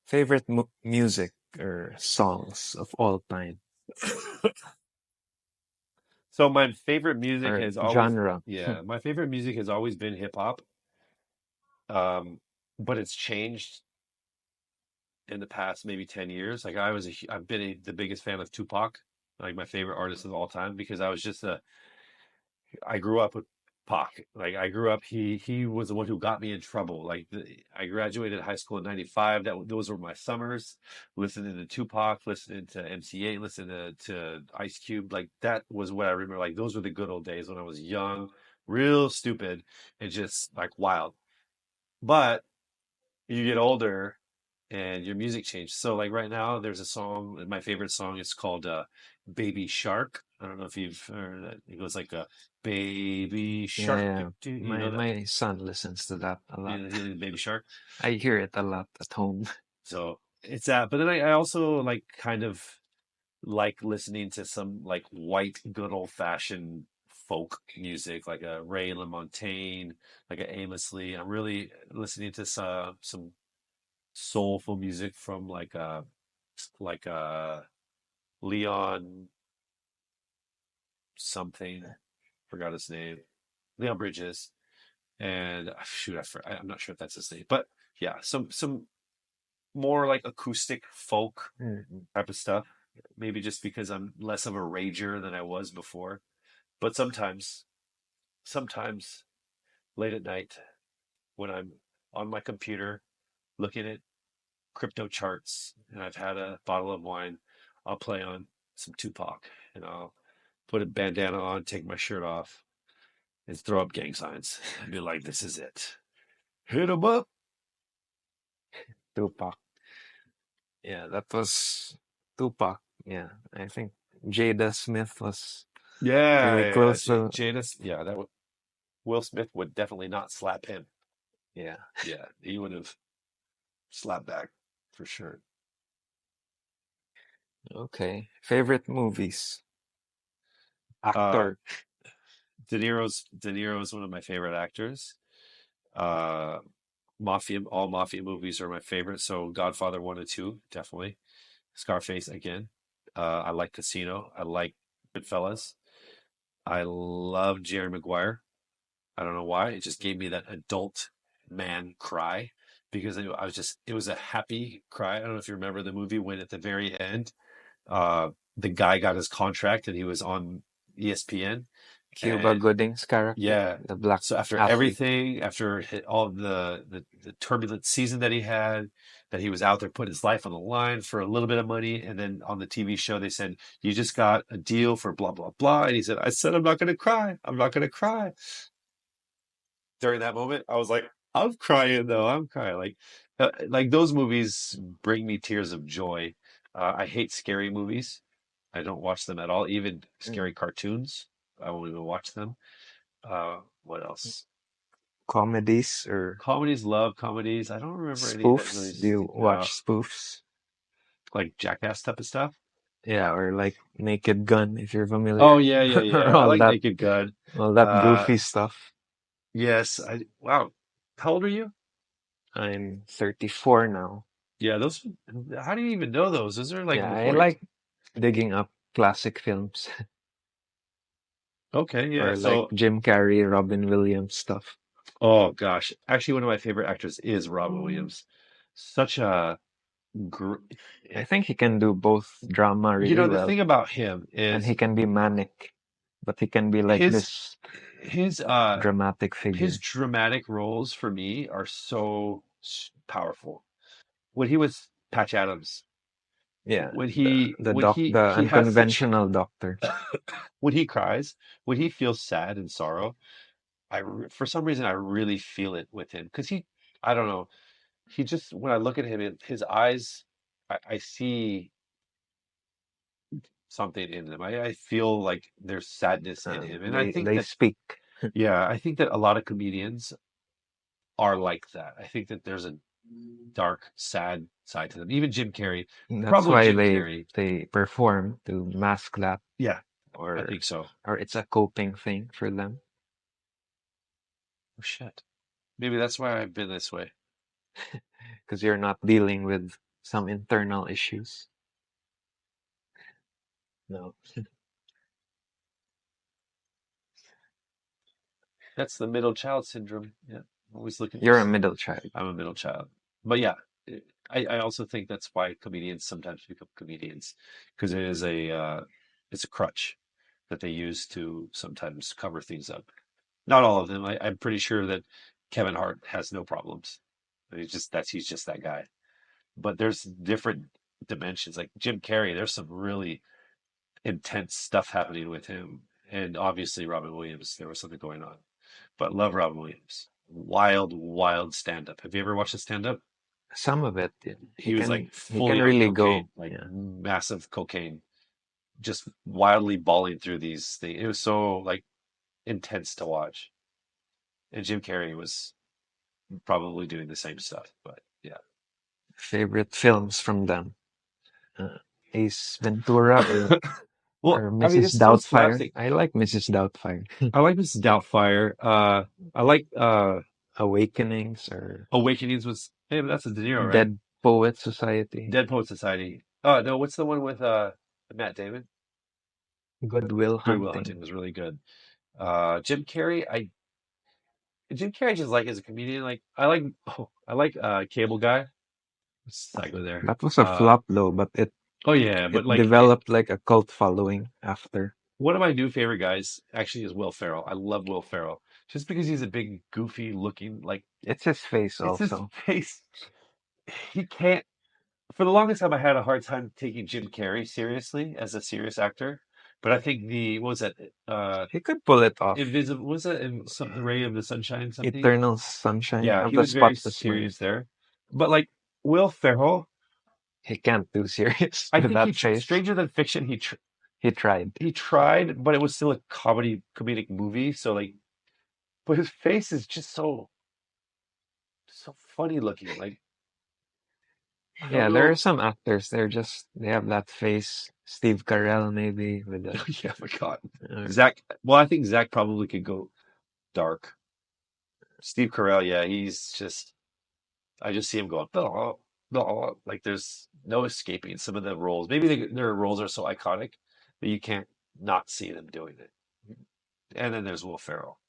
Favorite music or songs of all time So my favorite music or has always, genre? yeah, my favorite music has always been hip hop. Um, but it's changed in the past maybe 10 years. Like I've been the biggest fan of Tupac, like my favorite artist of all time, because I grew up with Pac. Like I grew up, he was the one who got me in trouble. I graduated high school in '95. Those were my summers, listening to Tupac, listening to MC8, listening to Ice Cube. Like that was what I remember. Like those were the good old days when I was young, real stupid, and just like wild. But you get older and your music changed. So like right now there's a song, my favorite song is called Baby Shark. I don't know if you've heard that. It goes like a baby Yeah, shark. yeah. You My know that? my son listens to that a lot. Baby Shark. I hear it a lot at home. So it's that. But then I also like kind of like listening to some like white good old fashioned folk music like a Ray LaMontagne, like a Amos Lee. I'm really listening to some soulful music from like Leon something, forgot his name, Leon Bridges, and shoot, I'm not sure if that's his name, but yeah, some more like acoustic folk Mhm. type of stuff. Maybe just because I'm less of a rager than I was before, but sometimes late at night when I'm on my computer looking at crypto charts and I've had a bottle of wine, I'll play on some Tupac and I'll put a bandana on, take my shirt off, and throw up gang signs and be like, "This is it. Hit 'em up." Tupac. Yeah, that was Tupac. Yeah, I think Jada Smith was Yeah, really yeah, yeah. close to. Jadis, yeah, Will Smith would definitely not slap him. Yeah. Yeah, he would have slapped back for sure. Okay. Favorite movies? Uh, Actor. De Niro is one of my favorite actors. Uh, all mafia movies are my favorite. So Godfather 1 and 2, definitely. Scarface again. I like Casino. I like Goodfellas. I love Jerry Maguire. I don't know why. It just gave me that adult man cry because I was just, it was a happy cry. I don't know if you remember the movie when at the very end, the guy got his contract and he was on ESPN. Cuba And Gooding's character, yeah, the black so after athlete. everything, after all of the turbulent season that he had, that he was out there putting his life on the line for a little bit of money, and then on the TV show they said you just got a deal for blah blah blah, and he said, "I said I'm not going to cry. I'm not going to cry." During that moment, I was like, "I'm crying though. I'm crying." Like those movies bring me tears of joy. I hate scary movies. I don't watch them at all. Even Mm. scary cartoons, I won't even watch them. What else? Comedies or Comedies, love comedies. I don't remember any that really spoofs? Do you stick out. watch spoofs? Like Jackass type of stuff. Yeah, or like Naked Gun if you're Oh familiar. yeah, yeah, Or yeah. I like Naked Gun. all that Uh, goofy stuff. yes. Wow. How old are you? I'm 34 now. Yeah, those. How do you even know those? Those are like Yeah, I before you. like digging up classic films Okay, yeah. or like So, Jim Carrey, Robin Williams stuff. oh gosh, actually, one of my favorite actors is Robin Williams. Such a, gr- I think he can do both drama you really know, the well thing about him and is he can be manic, but he can be like his this his dramatic his figure. dramatic roles for me are so powerful. When he was Patch Adams, Yeah, the he has such unconventional doctor. when he cries, when he feels sad and sorrow, for some reason I really feel it with him because I don't know, he just when I look at him, his eyes, I see something in them. I feel like there's sadness in him, and I think They that speak. yeah, I think that a lot of comedians are like that. I think that there's a dark, sad side to them. Even Jim Carrey. The That's problem with why Jim Carrey, they perform to mask that, yeah, I or think so. or it's a coping thing for them Oh shit. Maybe that's why I've been this way. because you're not dealing with some internal issues. No, That's the middle child syndrome. Yeah, always looking for. you're a middle child. I'm a middle child, but yeah, I also think that's why comedians sometimes become comedians because it's a crutch that they use to sometimes cover things up. Not all of them. I'm pretty sure that Kevin Hart has no problems. He's just that guy. But there's different dimensions. Like Jim Carrey, there's some really intense stuff happening with him. And obviously Robin Williams, there was something going on. But love Robin Williams. Wild, wild stand up. Have you ever watched a stand up? Some of it, He was like he can fully on really cocaine, go. like Yeah, massive cocaine, just wildly bawling through these things. It was so like intense to watch. And Jim Carrey was probably doing the same stuff. But yeah. favorite films from them. Uh, Ace Ventura Well, or I mean, Mrs. it's so Doubtfire. slapstick. I like Mrs. Doubtfire. I like Mrs. Doubtfire. I like Awakenings or Awakenings was hey, but that's a De Niro, right? Dead Poet Society. Dead Poet Society. Oh no, what's the one with Matt Damon? Goodwill Good Will Hunting Hunting. was really good. Jim Carrey, Jim Carrey just like as a comedian, like I like Cable Guy. Psycho there. That was a flop though, but Oh yeah, it but like developed like a cult following after. one of my new favorite guys actually is Will Ferrell. I love Will Ferrell just because he's a big, goofy looking like It's his face it's his also. face. He can't. For the longest time, I had a hard time taking Jim Carrey seriously as a serious actor. But I think the what was that He could pull it off. Invisible was that in some the Ray of the Sunshine something? Eternal Sunshine Yeah, of he the was very Spotless Mind. serious there. But like Will Ferrell, He can't do serious I with think that face. Stranger Than Fiction, He tried. he tried, but it was still a comedic movie. So like, but his face is just so funny looking. Like I don't Yeah, there are know. some actors. They have that face. Steve Carell maybe with the Yeah, my God, uh, Zach. Well, I think Zach probably could go dark. Steve Carell, yeah, he's just. I just see him going, "Oh, oh," like there's no escaping some of the roles. Maybe their roles are so iconic that you can't not see them doing it. And then there's Will Ferrell.